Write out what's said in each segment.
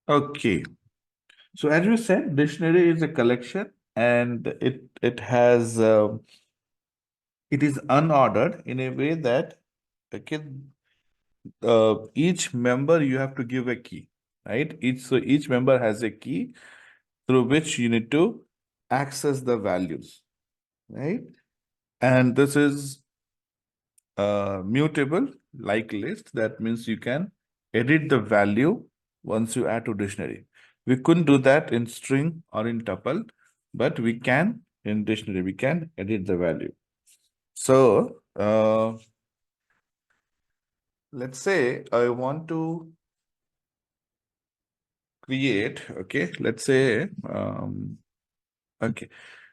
Okay. So as you said, dictionary is a collection, and it has it is unordered in a way that, okay, each member you have to give a key, right? Each member has a key through which you need to access the values, right? And this is mutable like list. That means you can edit the value once you add to dictionary. We couldn't do that in string or in tuple, but we can in dictionary. We can edit the value. So let's say I want to create. Okay, let's say okay.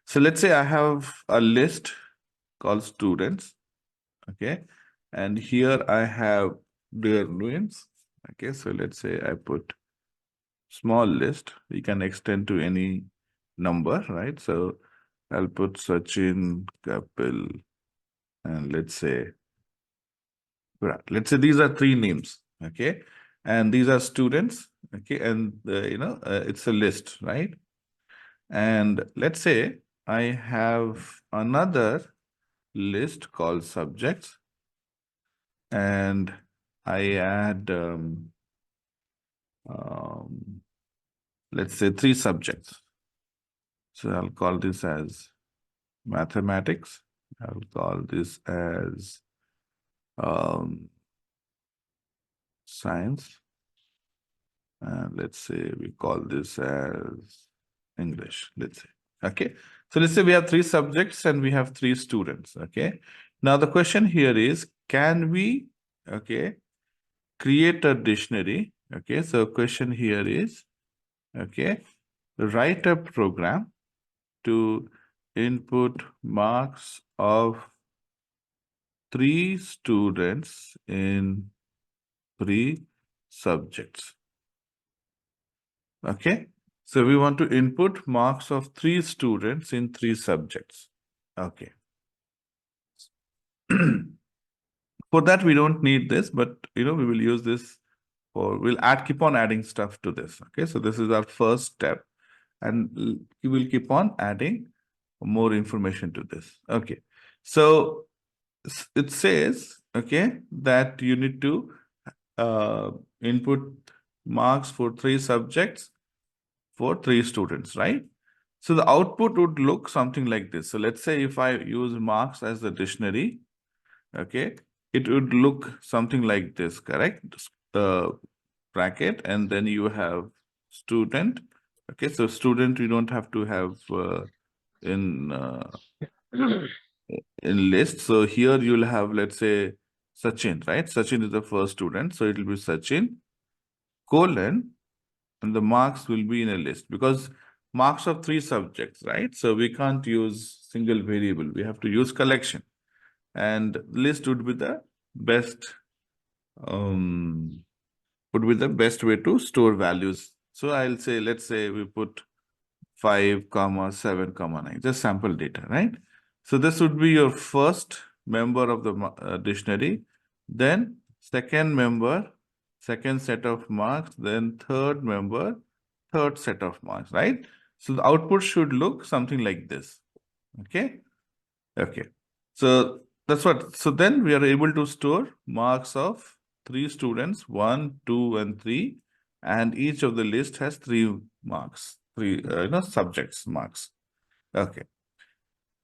So let's say I have a list called students. Okay, and here I have their names. Okay, so let's say I put small list. You can extend to any number, right? So I'll put Sachin, Kapil, and let's say these are three names. Okay, and these are students. Okay, and it's a list, right? And let's say I have another list called subjects, and I add um, let's say three subjects. So I'll call this as mathematics. I'll call this as science. And let's say we call this as English, let's say. Okay. So let's say we have three subjects and we have three students. Okay. Now the question here is, can we, okay, create a dictionary? Okay. So question here is, okay, write a program to input marks of three students in three subjects. Okay. So we want to input marks of three students in three subjects. Okay. For that, we don't need this, but we will use this for, keep on adding stuff to this. Okay. So this is our first step, and we will keep on adding more information to this. Okay. So it says, okay, that you need to input marks for three subjects for three students, right? So the output would look something like this. So let's say if I use marks as the dictionary, okay, it would look something like this, correct? Bracket, and then you have student. Okay, so student you don't have to have in in list. So here you'll have, let's say, Sachin, right? Sachin is the first student, so it will be Sachin colon, and the marks will be in a list because marks of three subjects, right? So we can't use single variable. We have to use collection, and list um, would be the best way to store values. So I'll say, let's say we put 5, comma 7, comma 9, just sample data, right? So this would be your first member of the dictionary. Then second member, second set of marks, then third member, third set of marks, right? So the output should look something like this. Okay. Okay. So that's what. So then we are able to store marks of three students, 1, 2, and 3, and each of the list has 3 marks, three subjects marks. Okay.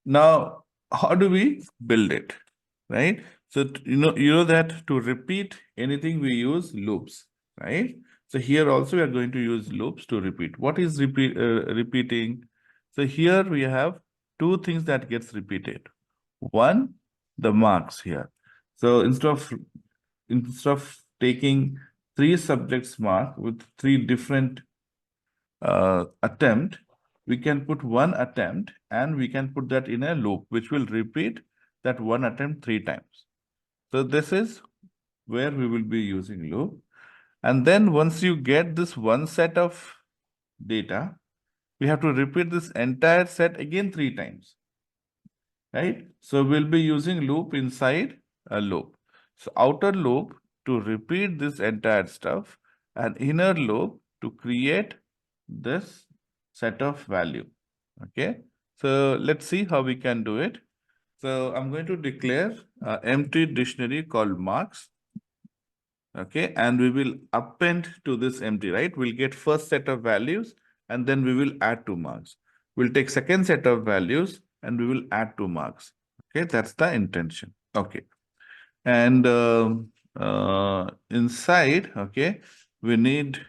Now, how do we build it? Right? So you know that to repeat anything we use loops, right? So here also we are going to use loops to repeat. What is repeating? So here we have two things that gets repeated. One, the marks here. So instead of taking three subjects mark with three different attempt, we can put one attempt and we can put that in a loop, which will repeat that one attempt 3 times. So this is where we will be using loop. And then once you get this one set of data, we have to repeat this entire set again 3 times, right? So we'll be using loop inside a loop. So outer loop to repeat this entire stuff, and inner loop to create this set of value. Okay, so let's see how we can do it. So I'm going to declare an empty dictionary called marks. Okay, and we will append to this empty, right? We'll get first set of values and then we will add 2 marks. We'll take second set of values and we will add 2 marks. Okay, that's the intention. Okay, and inside, okay, we need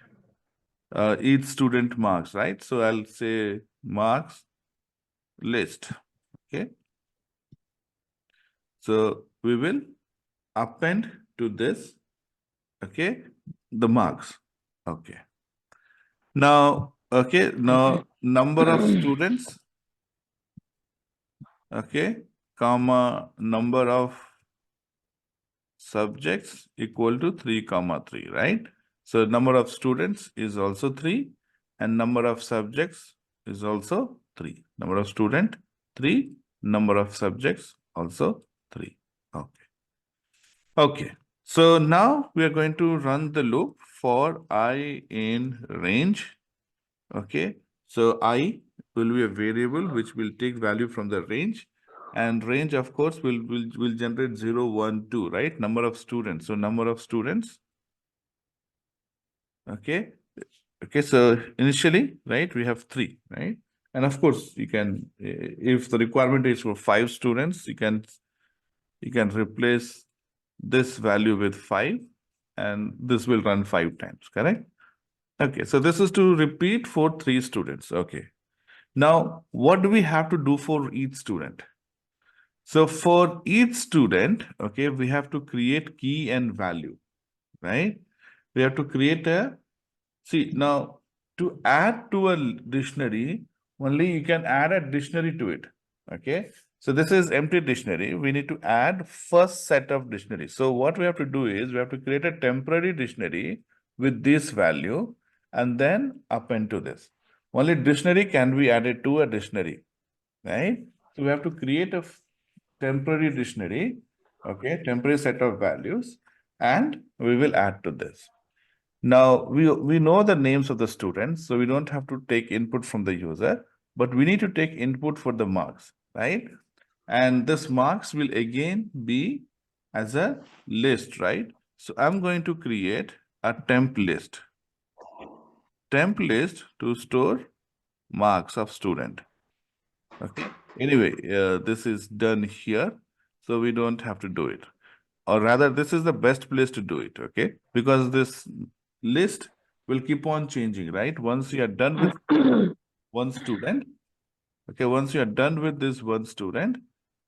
each student marks, right? So I'll say marks list. Okay, so we will append to this, okay, the marks. Okay. Now, okay, now number of students, okay, comma, number of subjects equal to 3, comma 3, right? So number of students is also 3 and number of subjects is also 3. Number of student 3, number of subjects also 3. Okay. Okay. So now we are going to run the loop for I in range. Okay. So I will be a variable which will take value from the range, and range, of course, will generate 0, 1, 2, right? Number of students. So number of students. Okay. Okay. So initially, right, we have 3, right? And of course, you can, if the requirement is for 5 students, you can replace this value with 5 and this will run 5 times, correct? Okay. So this is to repeat for 3 students. Okay. Now, what do we have to do for each student? So for each student, okay, we have to create key and value, right? We have to create a, see, now to add to a dictionary, only you can add a dictionary to it, okay? So this is empty dictionary. We need to add first set of dictionary. So what we have to do is we have to create a temporary dictionary with this value and then append to this. Only dictionary can be added to a dictionary, right? So we have to create a temporary dictionary, okay, temporary set of values, and we will add to this. Now, we know the names of the students, so we don't have to take input from the user, but we need to take input for the marks, right? And this marks will again be as a list, right? So I'm going to create a temp list to store marks of student. Okay. Anyway, this is done here, so we don't have to do it. Or rather, this is the best place to do it, okay? Because this list will keep on changing, right? Once you are done with one student, okay, once you are done with this one student,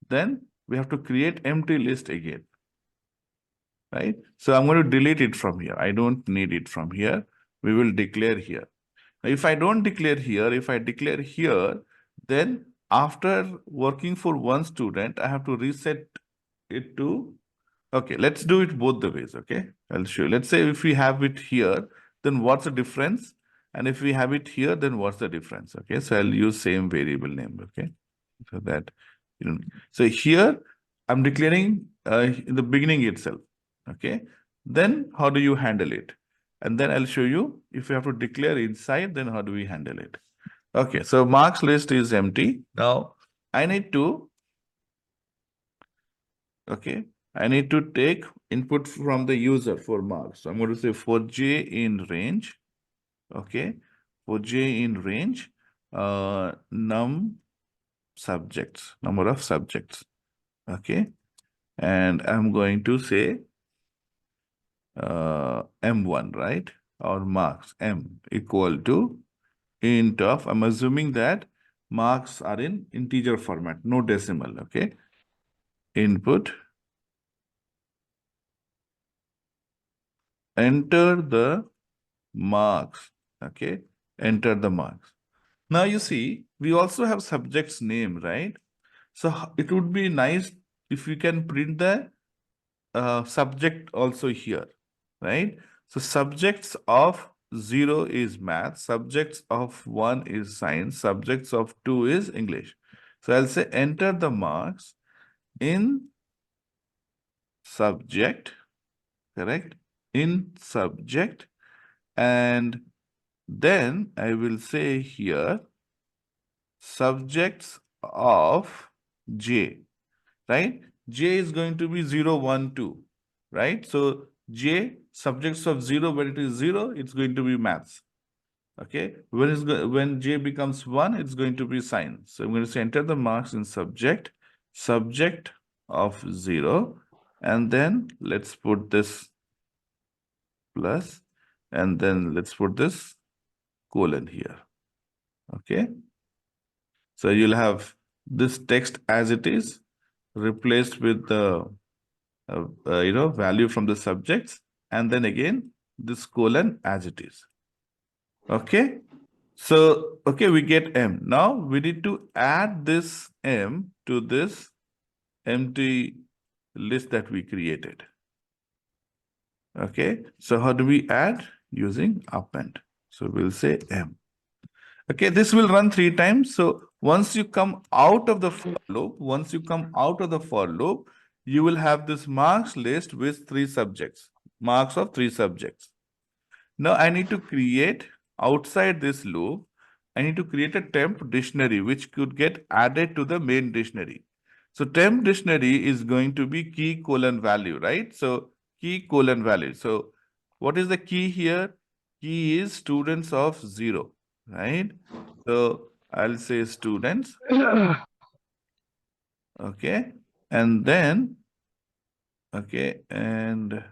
then we have to create empty list again, right? So I'm going to delete it from here. I don't need it from here. We will declare here. Now, if I don't declare here, if I declare here, then after working for one student, I have to reset it to, okay, let's do it both the ways, okay? I'll show you. Let's say if we have it here, then what's the difference? And if we have it here, then what's the difference? Okay, so I'll use same variable name, okay? So that, you know, so here I'm declaring in the beginning itself, okay? Then how do you handle it? And then I'll show you if you have to declare inside, then how do we handle it? Okay, so marks list is empty. Now I need to, okay, I need to take input from the user for marks. So I'm going to say for j in range, okay, for j in range, num subjects, number of subjects, okay, and I'm going to say m1, right, or marks m equal to int of, I'm assuming that marks are in integer format, no decimal, okay, input, enter the marks, okay, enter the marks. Now you see, we also have subject's name, right? So it would be nice if we can print the subject also here, right? So subjects of 0 is math, subjects of 1 is science, subjects of 2 is English. So I'll say enter the marks in subject, correct? In subject, and Then I will say here subjects of J, right? J is going to be 0, 1, 2, right? So J subjects of 0, when it is 0, it's going to be maths. Okay, when J becomes 1, it's going to be science. So I'm going to say enter the marks in subject of 0, and then let's put this plus, and then let's put this colon here. Okay, so you'll have this text as it is replaced with the value from the subjects, and then again this colon as it is. Okay, so okay, we get M. Now we need to add this M to this empty list that we created. Okay, so how do we add? Using append. So we'll say M. Okay, this will run 3 times. So once you come out of the for loop, you will have this marks list with 3 subjects, marks of 3 subjects. Now I need to create outside this loop, I need to create a temp dictionary which could get added to the main dictionary. So temp dictionary is going to be key colon value, right? So key colon value. So what is the key here? Key is students of 0, right? So I'll say students. Okay. And then, okay. And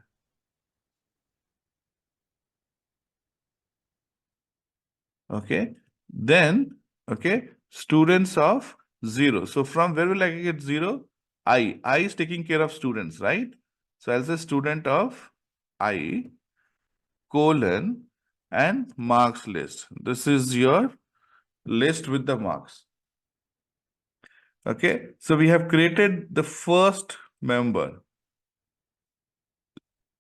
okay. Then, okay, students of 0. So from where will I get 0? I is taking care of students, right? So I'll say student of I colon and marks list. This is your list with the marks. Okay, so we have created the first member.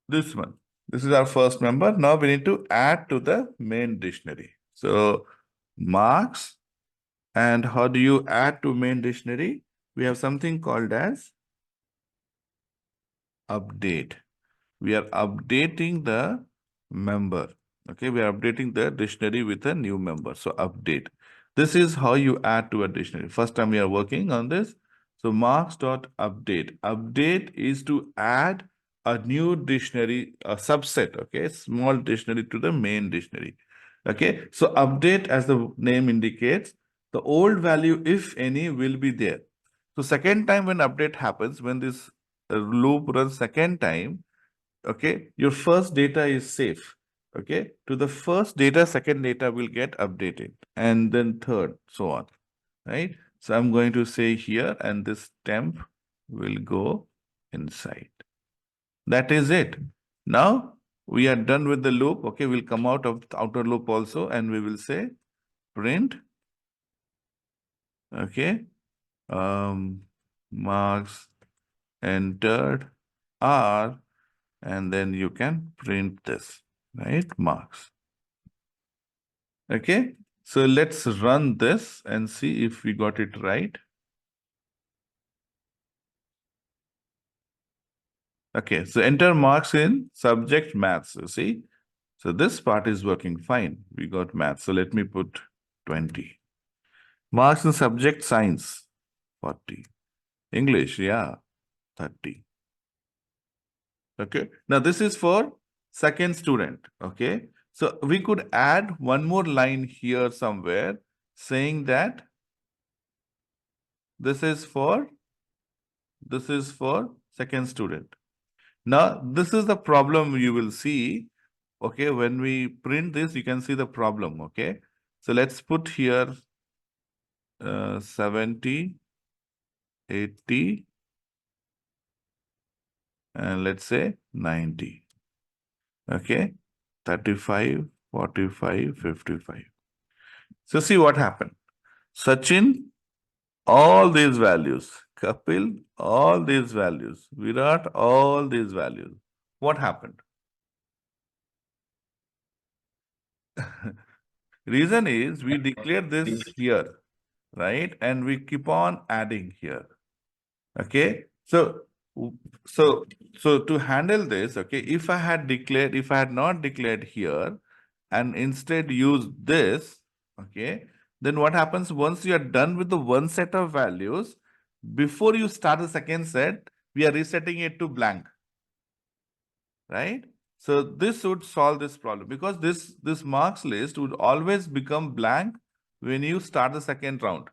This one. This is our first member. Now we need to add to the main dictionary. So marks. And how do you add to main dictionary? We have something called as update. We are updating the member. Okay, we are updating the dictionary with a new member. So update. This is how you add to a dictionary. First time we are working on this. So marks.update. Update is to add a new dictionary, a subset, okay, small dictionary to the main dictionary. Okay, so update, as the name indicates, the old value, if any, will be there. So second time when update happens, when this loop runs second time, okay, your first data is safe. Okay, to the first data, second data will get updated, and then third, so on, right? So I'm going to say here, and this temp will go inside. That is it. Now we are done with the loop. Okay, we'll come out of the outer loop also, and we will say print. Okay, marks entered are, and then you can print this, right? Marks. Okay, so let's run this and see if we got it right. Okay, so enter marks in subject maths, you see. So this part is working fine. We got maths. So let me put 20. Marks in subject science, 40. English, yeah, 30. Okay, now this is for second student. Okay, so we could add one more line here somewhere saying that this is for second student. Now, this is the problem you will see. Okay, when we print this, you can see the problem. Okay, so let's put here 70, 80, and let's say 90. Okay, 35, 45, 55. So see what happened. Sachin, all these values. Kapil, all these values. Virat, all these values. What happened? Reason is we declare this here, right? And we keep on adding here. Okay. So to handle this, okay, if I had not declared here, and instead use this, okay, then what happens once you are done with the one set of values, before you start the second set, we are resetting it to blank, right? So this would solve this problem because this marks list would always become blank when you start the second round,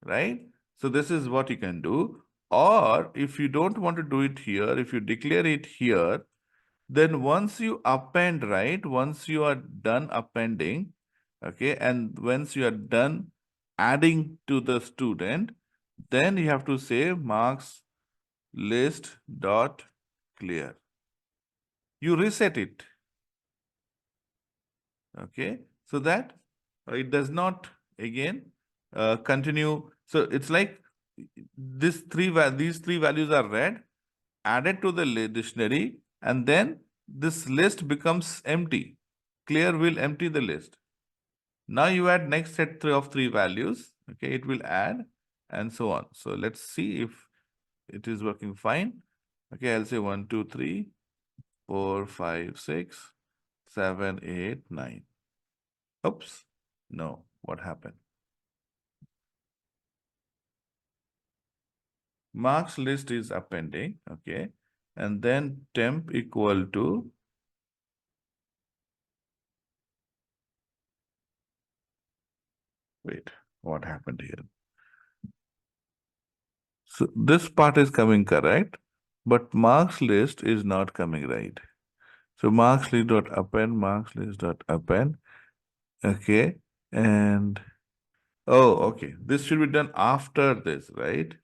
right? So this is what you can do. Or if you don't want to do it here, if you declare it here, then once you append, right? Once you are done appending, okay, and once you are done adding to the student, then you have to say marks list dot clear. You reset it, okay, so that it does not again continue. So it's like these three values are read, added to the dictionary, and then this list becomes empty. Clear will empty the list. Now you add next set of three values. Okay, it will add and so on. So let's see if it is working fine. Okay, I'll say 1, 2, 3, 4, 5, 6, 7, 8, 9. Oops, no, what happened? Marks list is appending, okay, and then temp equal to wait, what happened here? So this part is coming correct, but marks list is not coming right. So marks list dot append, marks list dot append, okay, and oh, okay, this should be done after this, right?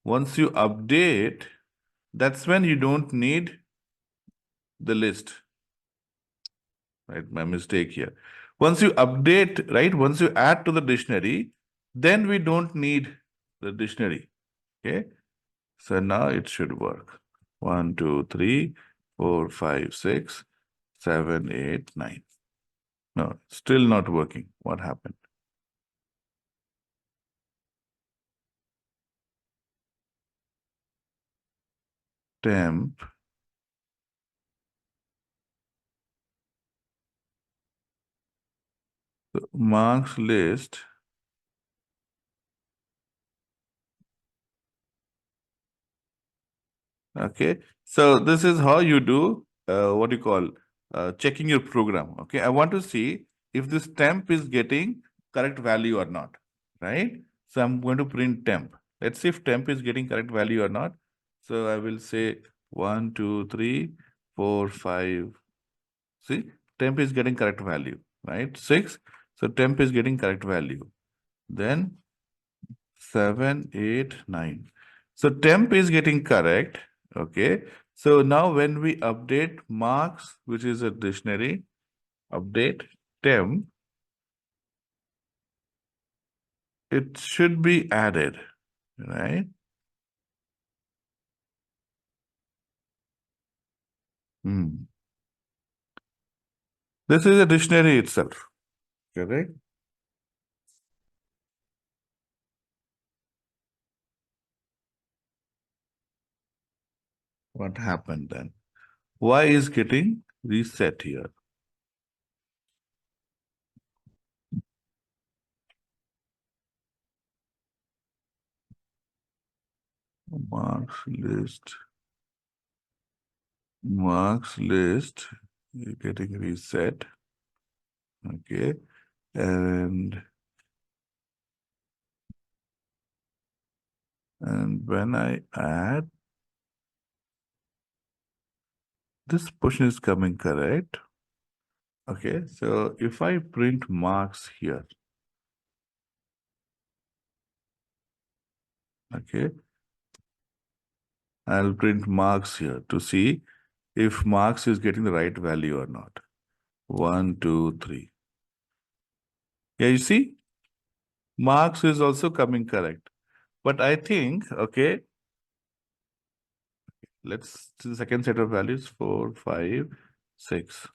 Once you update, that's when you don't need the list. Right, my mistake here. Once you update, right, once you add to the dictionary, then we don't need the dictionary, okay? So now it should work. 1, 2, 3, 4, 5, 6, 7, 8, 9. No, still not working. What happened? Temp marks list. Okay, so this is how you do what you call checking your program. Okay, I want to see if this temp is getting correct value or not, right? So I'm going to print temp. Let's see if temp is getting correct value or not. So I will say 1, 2, 3, 4, 5. See, temp is getting correct value, right? 6. So temp is getting correct value. Then 7, 8, 9. So temp is getting correct. Okay. So now when we update marks, which is a dictionary, update temp, it should be added, right? Hmm. This is a dictionary itself, correct? What happened then? Why is getting reset here? Marks list getting reset. Okay. And when I add, this portion is coming correct. Okay, so if I print marks here, okay, I'll print marks here to see if marks is getting the right value or not. 1, 2, 3. Yeah, you see, marks is also coming correct. But I think, okay, let's see the second set of values, 4, 5, 6.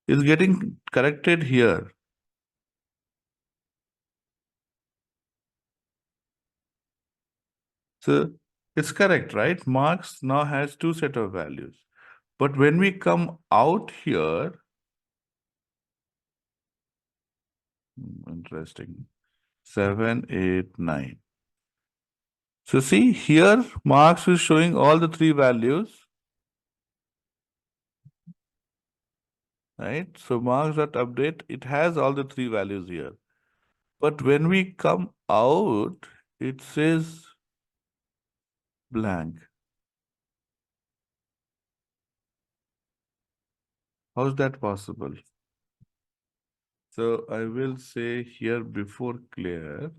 Is getting corrected here. So it's correct, right? Marks now has two set of values. But when we come out here, Interesting. 7, 8, 9. So see here, marks is showing all the three values, right? So marks.update, it has all the three values here. But when we come out, it says blank. How is that possible? So I will say here before clear,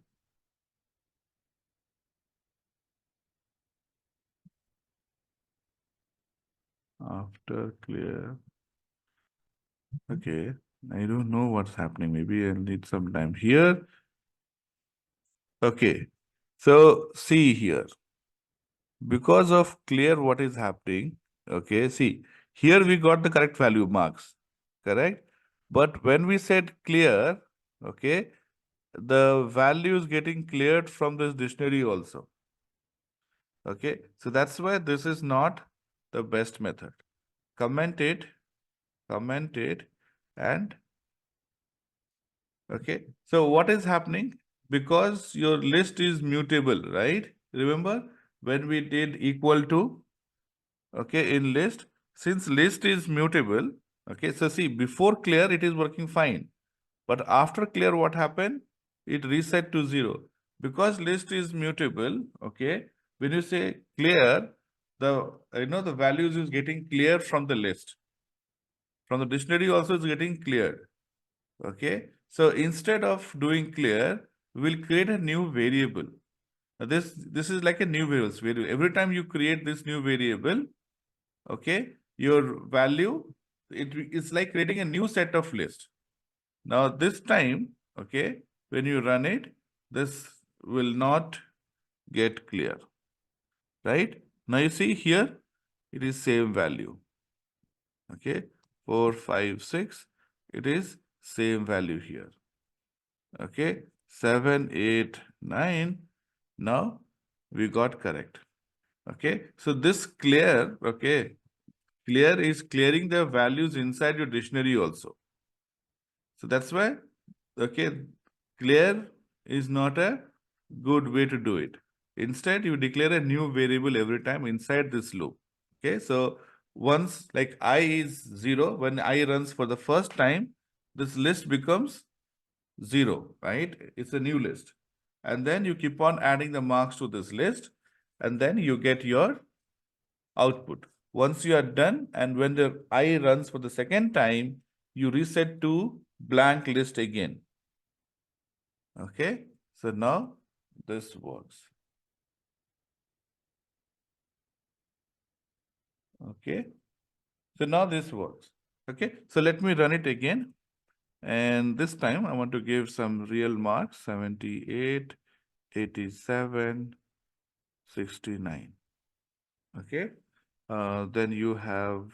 after clear. Okay, I don't know what's happening. Maybe I'll need some time here. Okay, so see here. Because of clear what is happening, okay, see, here we got the correct value marks, correct? But when we said clear, okay, the value is getting cleared from this dictionary also. Okay, so that's why this is not the best method. Comment it, and okay. So what is happening? Because your list is mutable, right? Remember when we did equal to, okay, in list, since list is mutable, okay, so see, before clear, it is working fine. But after clear, what happened? It reset to 0. Because list is mutable, okay, when you say clear, the values is getting clear from the list. From the dictionary also is getting cleared. Okay. So instead of doing clear, we'll create a new variable. Now this is like a new variable. Every time you create this new variable, okay, your value, it's like creating a new set of list. Now this time, okay, when you run it, this will not get clear, right? Now you see here, it is same value, okay, 4, 5, 6, it is same value here, okay, 7, 8, 9, now we got correct, okay. So this clear, okay, clear is clearing the values inside your dictionary also. So that's why, okay, clear is not a good way to do it. Instead, you declare a new variable every time inside this loop. Okay, so once like I is 0, when I runs for the first time, this list becomes 0, right? It's a new list. And then you keep on adding the marks to this list, and then you get your output. Once you are done, and when the I runs for the second time, you reset to blank list again. Okay, so now this works. Okay, so now this works. Okay, so let me run it again. And this time I want to give some real marks, 78, 87, 69. Okay, then you have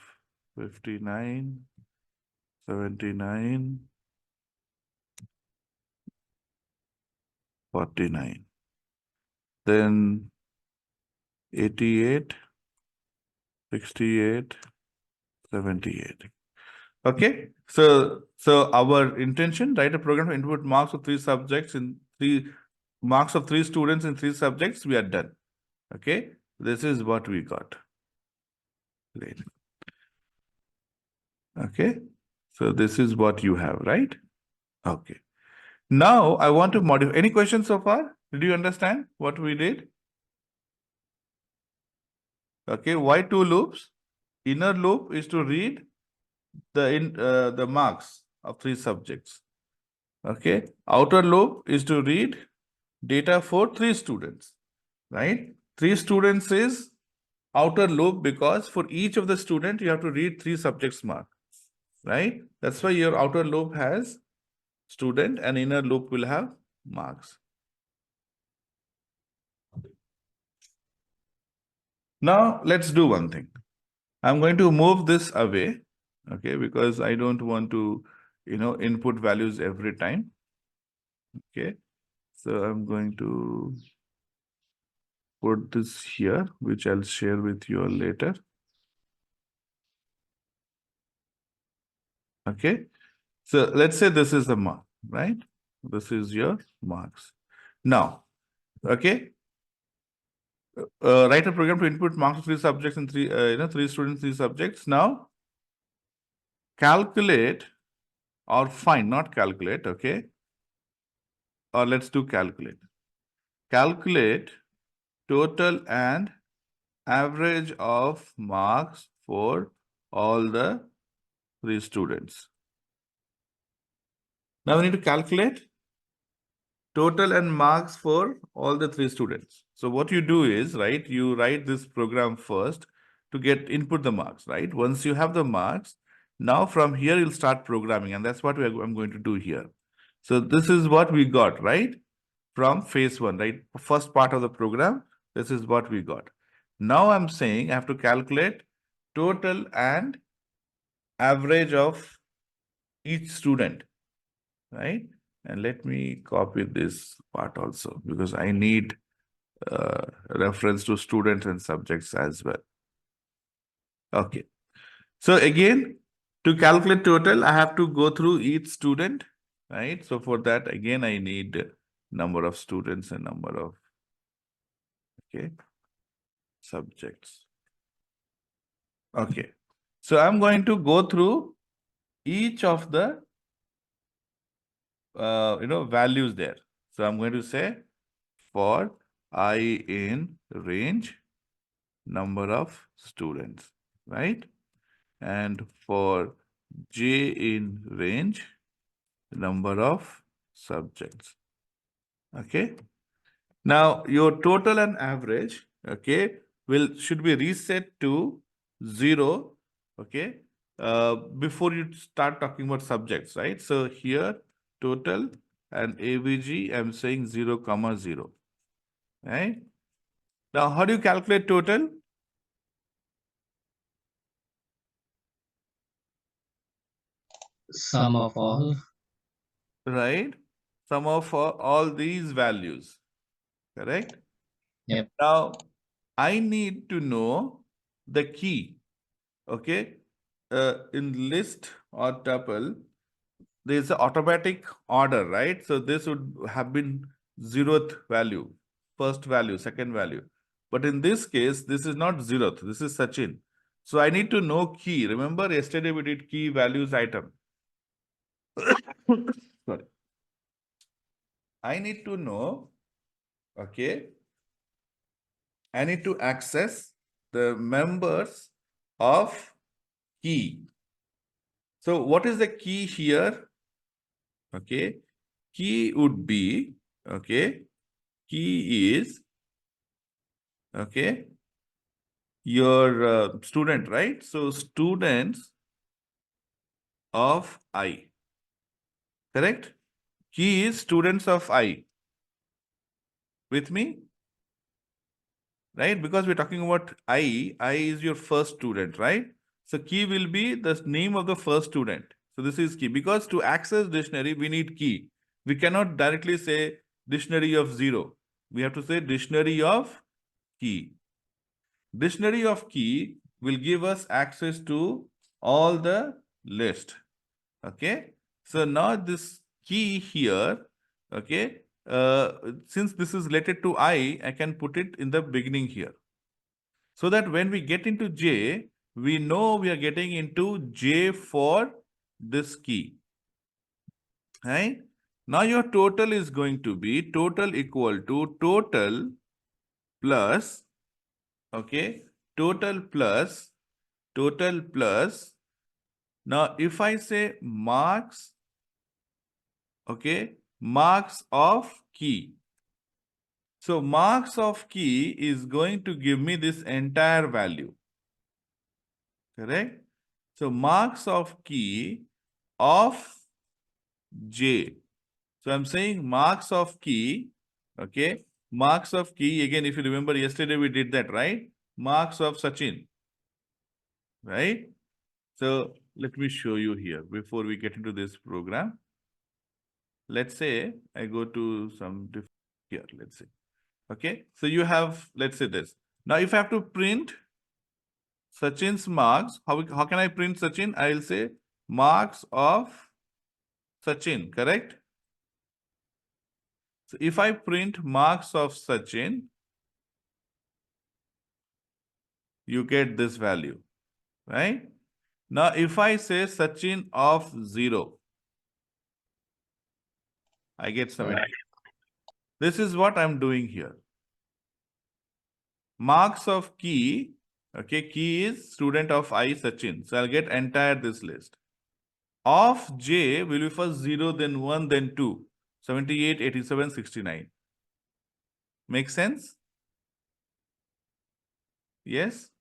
59, 79, 49. Then 88, 68, 78. Okay, so our intention, write a program to input marks of 3 subjects in 3 marks of 3 students in 3 subjects. We are done. Okay, this is what we got. Great. Okay, so this is what you have, right? Okay. Now I want to modify. Any questions so far? Did you understand what we did? Okay, why 2 loops? Inner loop is to read the marks of 3 subjects. Okay, outer loop is to read data for 3 students, right? 3 students is outer loop because for each of the student you have to read 3 subjects mark, right? That's why your outer loop has student and inner loop will have marks. Now let's do one thing. I'm going to move this away, okay, because I don't want to, input values every time. Okay, so I'm going to put this here, which I'll share with you later. Okay, so let's say this is the mark, right? This is your marks. Now, okay. Write a program to input marks of 3 subjects and 3 students, 3 subjects. Now, calculate or find, not calculate, okay? Or let's do calculate. Calculate total and average of marks for all the 3 students. Now we need to calculate total and marks for all the 3 students. So what you do is, right, you write this program first to get input the marks, right? Once you have the marks, now from here you'll start programming, and that's what I'm going to do here. So this is what we got, right? From phase 1, right? First part of the program, this is what we got. Now I'm saying I have to calculate total and average of each student, right? And let me copy this part also because I need reference to students and subjects as well. Okay. So again, to calculate total, I have to go through each student, right? So for that, again, I need number of students and number of, okay, subjects. Okay. So I'm going to go through each of the, values there. So I'm going to say for I in range, number of students, right? And for J in range, number of subjects. Okay. Now your total and average, okay, should be reset to 0, okay, before you start talking about subjects, right? So here total and AVG, I'm saying 0, 0, right? Now how do you calculate total? Sum of all. Right? Sum of all these values, correct? Yep. Now, I need to know the key, okay? In list or tuple, there's an automatic order, right? So this would have been 0th value, first value, second value. But in this case, this is not 0th, this is Sachin. So I need to know key. Remember, yesterday we did key values item. Sorry. I need to know, okay, I need to access the members of key. So what is the key here? Okay, key would be, okay, key is, okay, your student, right? So students of I, correct? Key is students of I. With me? Right? Because we're talking about I is your first student, right? So key will be the name of the first student. So this is key. Because to access dictionary, we need key. We cannot directly say dictionary of 0. We have to say dictionary of key. Dictionary of key will give us access to all the list. Okay. So now this key here, okay, since this is related to I can put it in the beginning here. So that when we get into J, we know we are getting into J for this key. Right? Now your total is going to be total equal to total plus, okay, total plus, now if I say marks, okay, marks of key. So marks of key is going to give me this entire value. Correct? So marks of key of J. So I'm saying marks of key, okay? Marks of key, again, if you remember yesterday we did that, right? Marks of Sachin, right? So let me show you here before we get into this program. Let's say I go to some here, let's say. Okay, so you have, let's say this. Now if I have to print Sachin's marks, how can I print Sachin? I'll say marks of Sachin, correct? So if I print marks of Sachin, you get this value, right? Now, if I say Sachin of 0, I get 70. This is what I'm doing here. Marks of key, okay, key is student of I, Sachin. So I'll get entire this list. Of J will be first 0, then 1, then 2. 78, 87, 69. Make sense? Yes?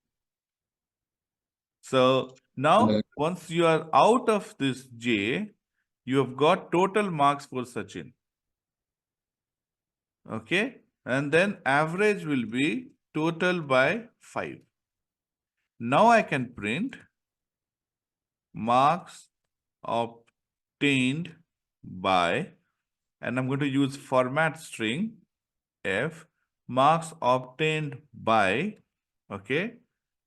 So now, once you are out of this J, you have got total marks for Sachin. Okay? And then average will be total by 5. Now I can print marks obtained by, and I'm going to use format string F, marks obtained by, okay?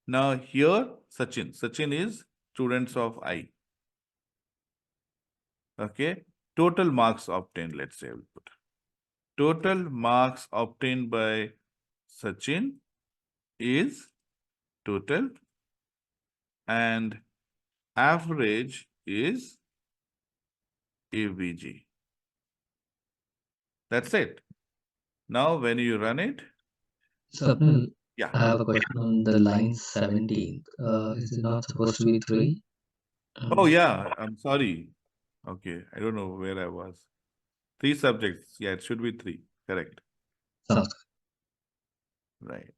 Now here, Sachin is students of I. Okay, total marks obtained, let's say, I will put. Total marks obtained by Sachin is total and average is AVG. That's it. Now, when you run it, Swapnil, yeah. I have a question on the line 17. Is it not supposed to be 3? Oh, yeah, I'm sorry. Okay, I don't know where I was. 3 subjects. Yeah, it should be 3. Correct. Sounds good. Right.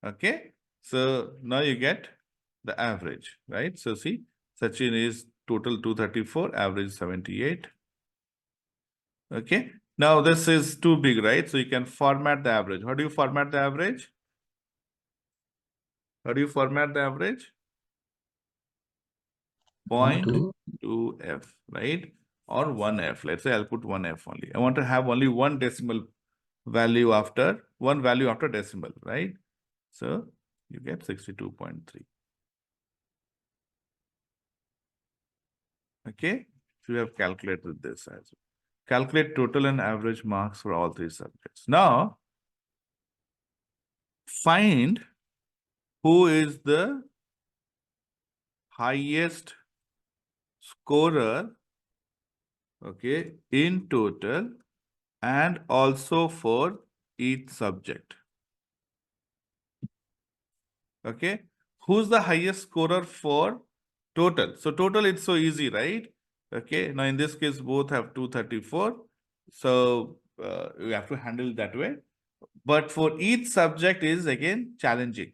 Okay. So now you get the average, right? So see, Sachin is total 234, average 78. Okay. Now this is too big, right? So you can format the average. How do you format the average? How do you format the average? 0.2f, right? Or 1f. Let's say I'll put 1f only. I want to have only one decimal value after, one value after decimal, right? So you get 62.3. Okay. So you have calculated this as well. Calculate total and average marks for all 3 subjects. Now, find who is the highest scorer, okay, in total and also for each subject. Okay, who's the highest scorer for total? So total, it's so easy, right? Okay, now in this case, both have 234. So you have to handle it that way. But for each subject is again challenging.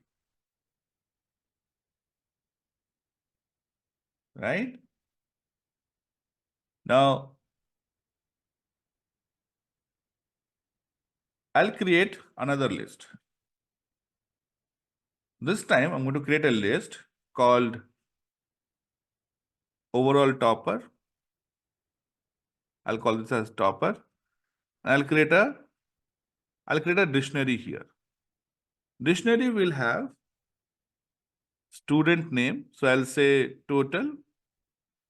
Right? Now, I'll create another list. This time, I'm going to create a list called overall topper. I'll call this as topper. I'll create a dictionary here. Dictionary will have student name. So I'll say total.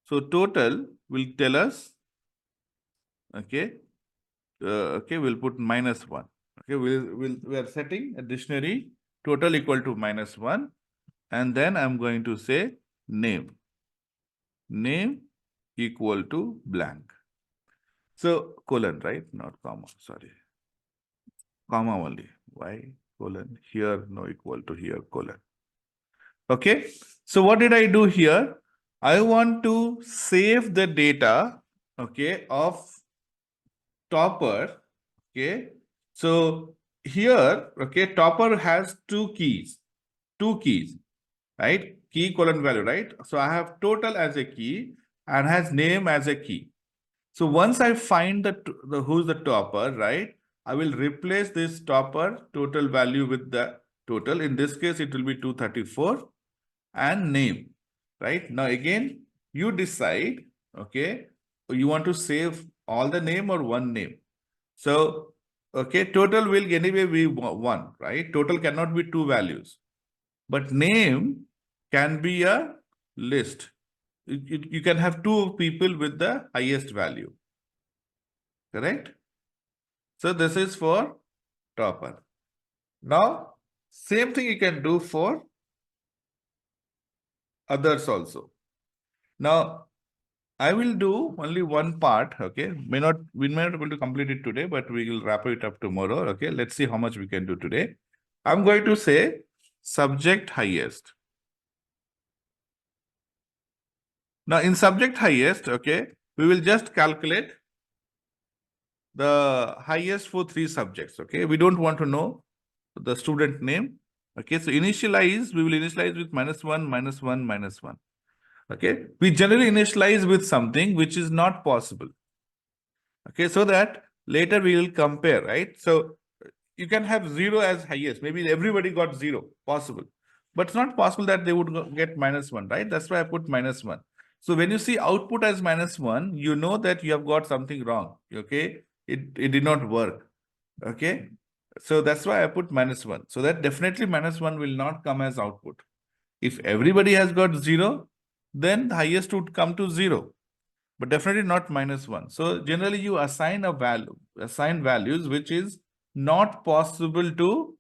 So total will tell us, okay, we'll put -1. Okay, we are setting a dictionary total equal to -1, and then I'm going to say name. Name equal to blank. So colon, right? Not comma, sorry. Comma only. Why colon? Here, no equal to here, colon. Okay. So what did I do here? I want to save the data, okay, of topper. Okay. So here, okay, topper has two keys, right? Key colon value, right? So I have total as a key and has name as a key. So once I find the who's the topper, right? I will replace this topper total value with the total. In this case, it will be 234 and name, right? Now again, you decide, okay, you want to save all the name or one name. So, okay, total will anyway be 1, right? Total cannot be 2 values. But name can be a list. You can have 2 people with the highest value. Correct? So this is for topper. Now, same thing you can do for others also. Now, I will do only one part, okay? We may not be able to complete it today, but we will wrap it up tomorrow, okay? Let's see how much we can do today. I'm going to say subject highest. Now, in subject highest, okay, we will just calculate the highest for 3 subjects, okay? We don't want to know the student name, okay? So, we will initialize with -1, -1, -1. Okay, we generally initialize with something which is not possible. Okay, so that later we will compare, right? So you can have 0 as highest. Maybe everybody got 0, possible. But it's not possible that they would get -1, right? That's why I put -1. So when you see output as -1, you know that you have got something wrong. Okay, it did not work. Okay, so that's why I put -1. So that definitely -1 will not come as output. If everybody has got 0, then the highest would come to 0, but definitely not -1. So generally you assign values which is not possible to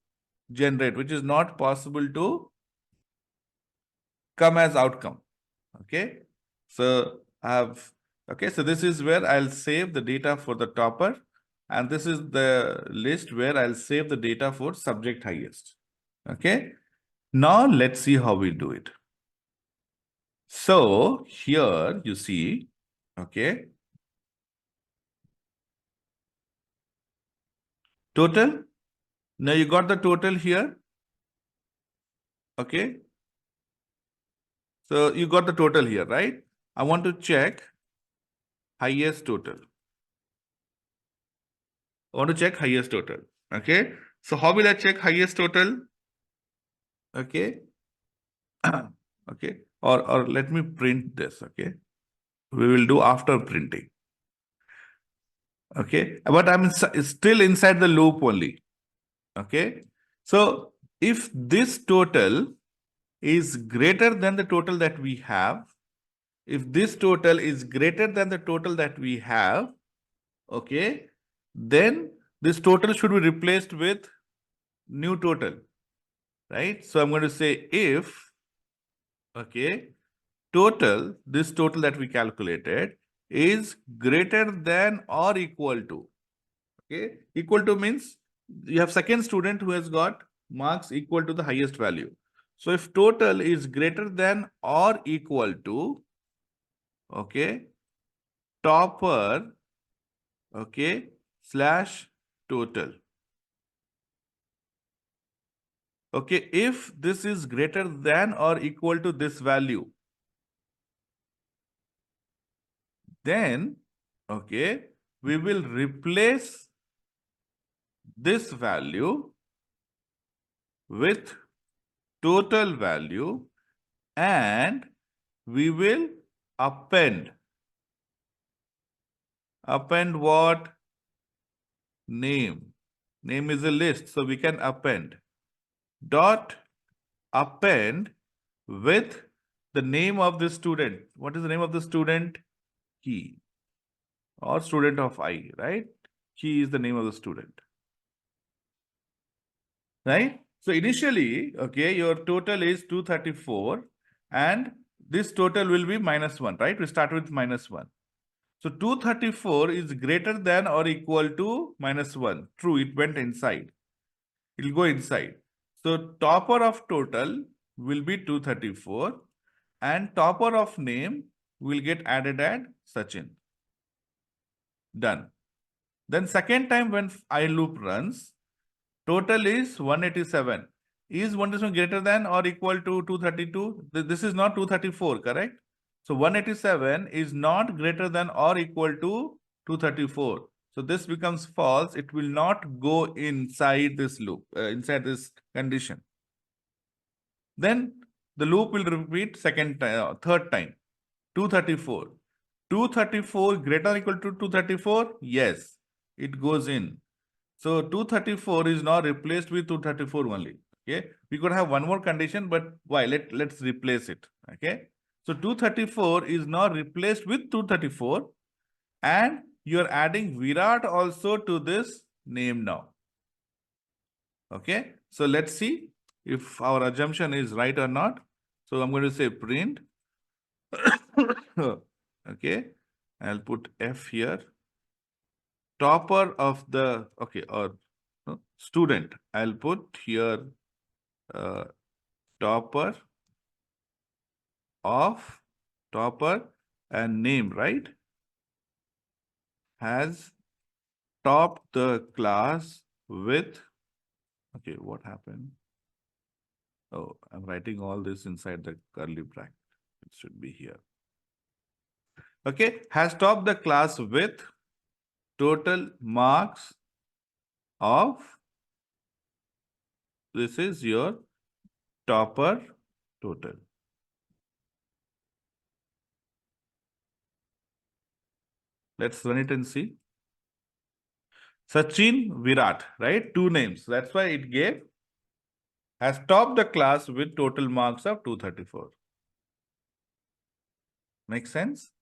generate, which is not possible to come as outcome. Okay. So so this is where I'll save the data for the topper, and this is the list where I'll save the data for subject highest. Okay. Now let's see how we do it. So here you see, okay, total. Now you got the total here. Okay. So you got the total here, right? I want to check highest total. I want to check highest total. Okay. So how will I check highest total? Okay. Okay. Or let me print this. Okay. We will do after printing. Okay. But I'm still inside the loop only. Okay. So if this total is greater than the total that we have, if this total is greater than the total that we have, okay, then this total should be replaced with new total, right? So I'm going to say if, okay, this total that we calculated is greater than or equal to, okay, equal to means you have second student who has got marks equal to the highest value. So if total is greater than or equal to, okay, topper, okay, slash total. Okay, if this is greater than or equal to this value, then, okay, we will replace this value with total value and we will append. Append what? Name. Name is a list, so we can append. Dot append with the name of the student. What is the name of the student? Key or student of I, right? Key is the name of the student, right? So initially, okay, your total is 234 and this total will be -1, right? We start with -1. So 234 is greater than or equal to -1. True, it went inside. It will go inside. So topper of total will be 234 and topper of name will get added at Sachin. Done. Then second time when I loop runs, total is 187. Is 187 greater than or equal to 232? This is not 234, correct? So 187 is not greater than or equal to 234. So this becomes false. It will not go inside this loop, inside this condition. Then the loop will repeat third time, 234. 234 greater than or equal to 234? Yes, it goes in. So 234 is now replaced with 234 only. Okay, we could have one more condition, but why? Let's replace it. Okay, so 234 is now replaced with 234, and you're adding Virat also to this name now. Okay, so let's see if our assumption is right or not. So I'm going to say print. Okay, I'll put F here. Topper of the, okay, or no, student. I'll put here topper of, topper and name, right? Has topped the class with, okay, what happened? Oh, I'm writing all this inside the curly bracket. It should be here. Okay, has topped the class with total marks of, this is your topper total. Let's run it and see. Sachin Virat, right? Two names. That's why it gave, has topped the class with total marks of 234. Make sense?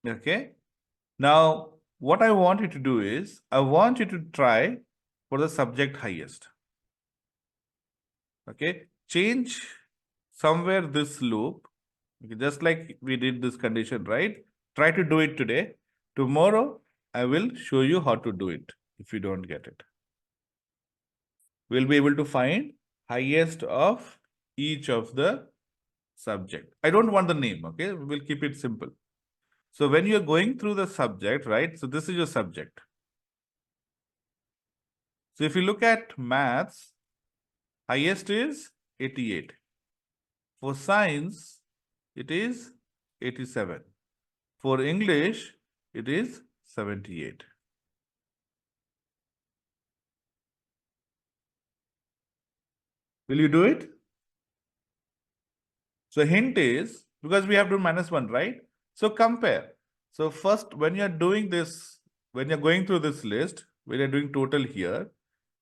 Okay. Now, what I want you to do is, I want you to try for the subject highest. Okay. Change somewhere this loop. Okay, just like we did this condition, right? Try to do it today. Tomorrow, I will show you how to do it if you don't get it. We'll be able to find highest of each of the subject. I don't want the name, okay? We'll keep it simple. So when you're going through the subject, right? So this is your subject. So if you look at maths, highest is 88. For science, it is 87. For English, it is 78. Will you do it? So hint is, because we have to -1, right? So compare. So first, when you're doing this, when you're going through this list, when you're doing total here,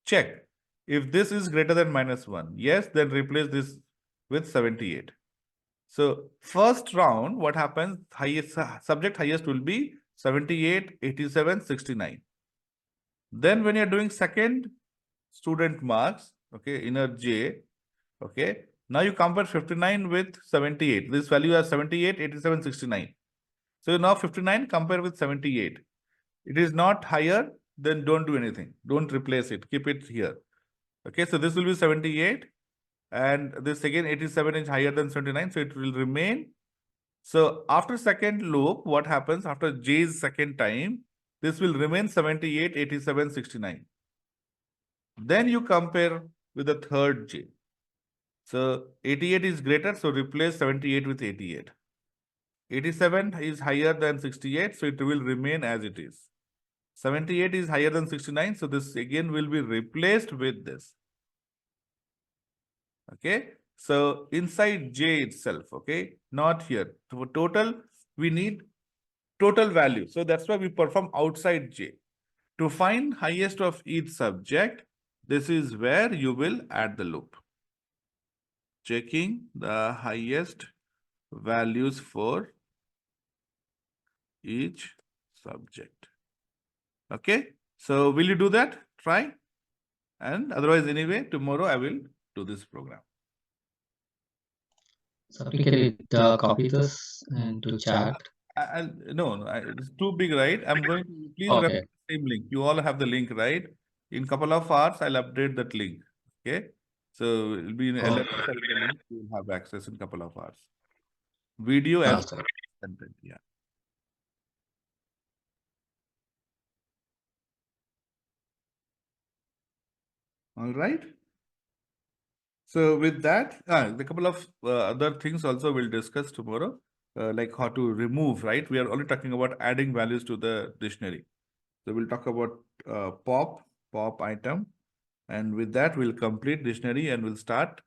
check. If this is greater than -1, yes, then replace this with 78. So first round, what happens? Highest subject highest will be 78, 87, 69. Then when you're doing second student marks, okay, inner J, okay, now you compare 59 with 78. This value is 78, 87, 69. So now 59 compare with 78. It is not higher, then don't do anything. Don't replace it. Keep it here. Okay, so this will be 78. And this again 87 is higher than 79. So it will remain. So after second loop, what happens after J's second time? This will remain 78, 87, 69. Then you compare with the third J. So 88 is greater, so replace 78 with 88. 87 is higher than 68, so it will remain as it is. 78 is higher than 69, so this again will be replaced with this. Okay, so inside J itself, okay, not here. For total, we need total value. So that's why we perform outside J. To find highest of each subject, this is where you will add the loop. Checking the highest values for each subject. Okay, so will you do that? Try. And otherwise, anyway, tomorrow I will do this program. So can you copy this into chat? No, it's too big, right? I'm going to please refer Okay. to the same link. You all have the link, right? In couple of hours, I'll update that link. Okay, so it'll be in Oh. 11 link. You will have access in couple of hours. Video as Sir. content. Yeah. All right. So with that, the couple of other things also we'll discuss tomorrow, like how to remove, right? We are only talking about adding values to the dictionary. So we'll talk about pop item. And with that, we'll complete dictionary and we'll start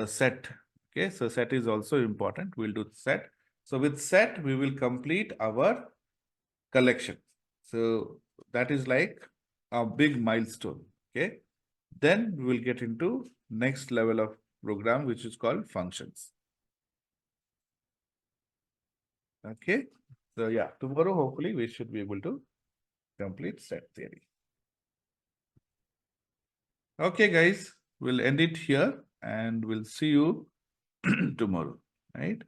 set. Okay, so set is also important. We'll do set. So with set, we will complete our collection. So that is like a big milestone. Okay. Then we will get into next level of program, which is called functions. Okay. So yeah, tomorrow hopefully we should be able to complete set theory. Okay, guys, we'll end it here and we'll see you tomorrow, right?